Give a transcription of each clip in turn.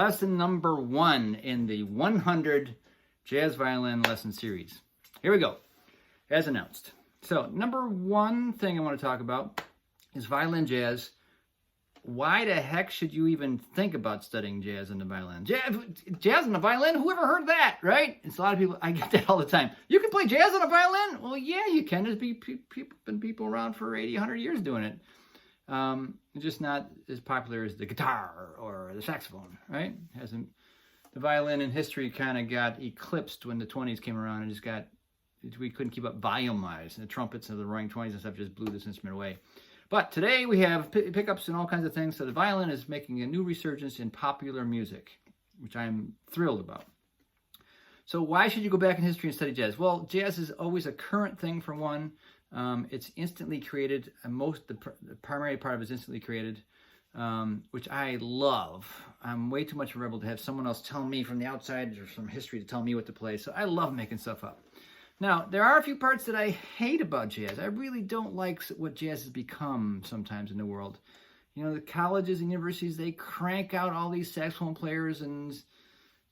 lesson number 1 in the 100 jazz violin lesson series. Here we go, as announced. So, number 1 thing I want to talk about is violin jazz. Why the heck should you even think about studying jazz on the violin? Jazz on the violin? Who ever heard that, right? It's a lot of people, I get that all the time. You can play jazz on a violin? Well, yeah, you can. There's been people around for 80, 100 years doing it. It's just not as popular as the guitar or the saxophone, right? The violin in history kind of got eclipsed when the 20s came around and we couldn't keep up volume-wise. And the trumpets of the Roaring 20s and stuff just blew this instrument away. But today we have pickups and all kinds of things, so the violin is making a new resurgence in popular music, which I'm thrilled about. So why should you go back in history and study jazz? Well, jazz is always a current thing, for one. It's instantly created, and the primary part of it is instantly created, which I love. I'm way too much of a rebel to have someone else tell me from the outside or from history to tell me what to play, so I love making stuff up. Now, there are a few parts that I hate about jazz. I really don't like what jazz has become sometimes in the world. You know, the colleges and universities, they crank out all these saxophone players and,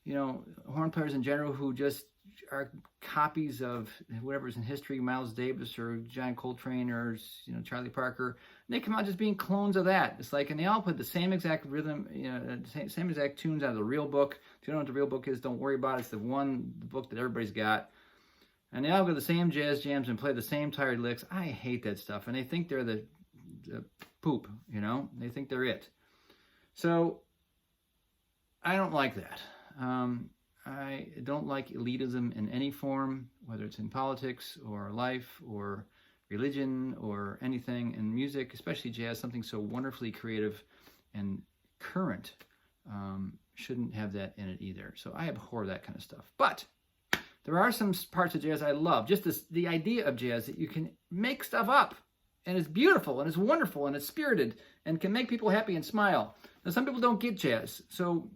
you know, horn players in general who just are copies of whatever's in history, Miles Davis or John Coltrane or, you know, Charlie Parker. And they come out just being clones of that. It's like, and they all put the same exact rhythm, you know, same exact tunes out of the real book. If you don't know what the real book is, don't worry about it. It's the book that everybody's got. And they all go to the same jazz jams and play the same tired licks. I hate that stuff. And they think they're the poop, you know? They think they're it. So, I don't like that. I don't like elitism in any form, whether it's in politics or life or religion or anything. In music, especially jazz, something so wonderfully creative and current, shouldn't have that in it either. So I abhor that kind of stuff. But there are some parts of jazz I love. Just the idea of jazz, that you can make stuff up. And it's beautiful, and it's wonderful, and it's spirited, and can make people happy and smile. Now, some people don't get jazz. So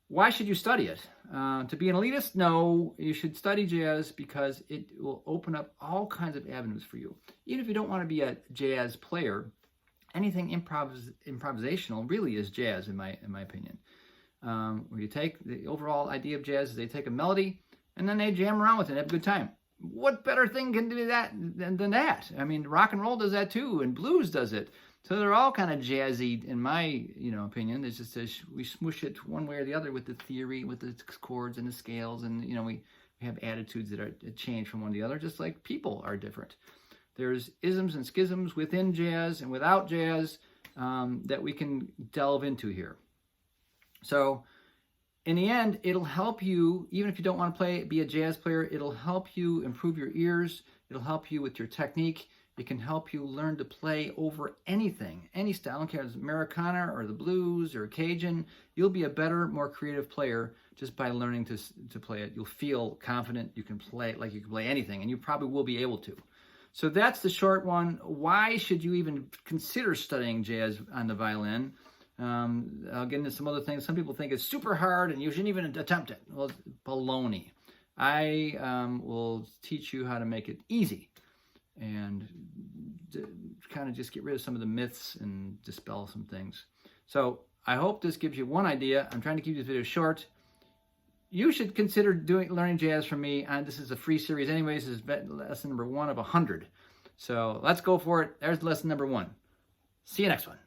why should you study it? To be an elitist? No, you should study jazz because it will open up all kinds of avenues for you. Even if you don't want to be a jazz player, anything improvisational really is jazz, in my opinion. Where you take the overall idea of jazz is they take a melody, and then they jam around with it and have a good time. What better thing can do that than that? I mean, rock and roll does that too, and blues does it. So they're all kind of jazzy, in my opinion. It's just we smoosh it one way or the other with the theory, with the chords and the scales, and we have attitudes that change from one to the other, just like people are different. There's isms and schisms within jazz and without jazz that we can delve into here. So, in the end, it'll help you, even if you don't want to be a jazz player, it'll help you improve your ears. It'll help you with your technique. It can help you learn to play over anything, any style. I don't care if it's Americana or the blues or Cajun. You'll be a better, more creative player just by learning to play it. You'll feel confident. You can play it like you can play anything, and you probably will be able to. So that's the short one. Why should you even consider studying jazz on the violin? I'll get into some other things. Some people think it's super hard and you shouldn't even attempt it. Well, it's baloney. I will teach you how to make it easy and kind of just get rid of some of the myths and dispel some things. So I hope this gives you one idea. I'm trying to keep this video short. You should consider learning jazz from me. And this is a free series anyways. This is lesson number 1 of 100. So let's go for it. There's lesson number 1. See you next one.